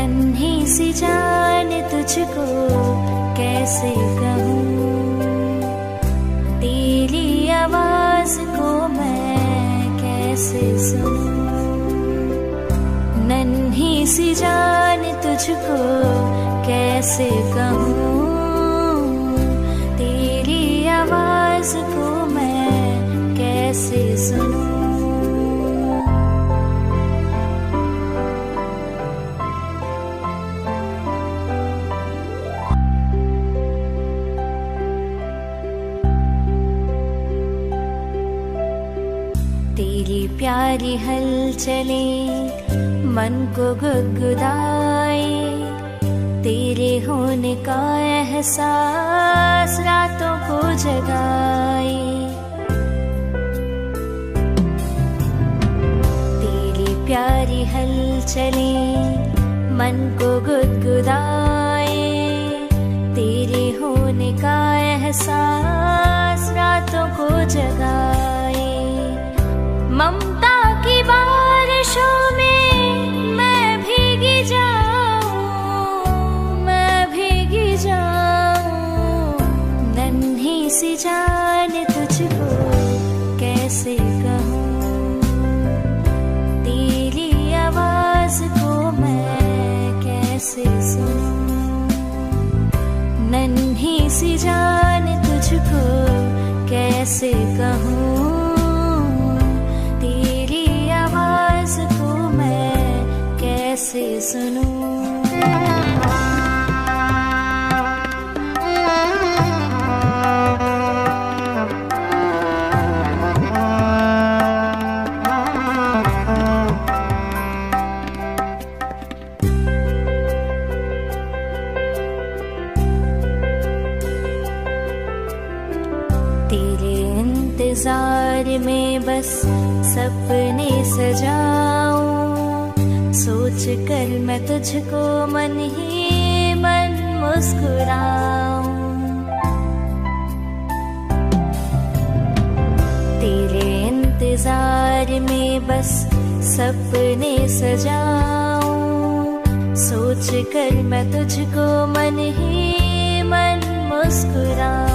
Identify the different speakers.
Speaker 1: नन्ही सी जान तुझको कैसे कहूँ, तेरी आवाज को मैं कैसे सुनूं। नन्ही सी जान तुझको कैसे कहूँ, तेरी आवाज को मैं कैसे सुनूं। तेरी प्यारी हलचले मन को गुदगुदाए, तेरे होने का एहसास रातों को जगाए। तेरी प्यारी हलचले मन को गुदगुदाए, तेरे होने का एहसास रातों को जगाए। ममता की बारिशों में मैं भीगी जाऊं, मैं भीगी जाऊं। नन्ही सी जान तुझको कैसे कहूँ, तेरी आवाज को मैं कैसे सुनूं। नन्ही सी जान तुझको कैसे कहूँ, कैसे सुनूं। तेरे इंतजार में बस सपने सजाऊं, सोच कर मैं तुझको मन ही मन मुस्कुराऊं। तेरे इंतजार में बस सपने सजाऊं, सोच कर मैं तुझको मन ही मन मुस्कुराऊं।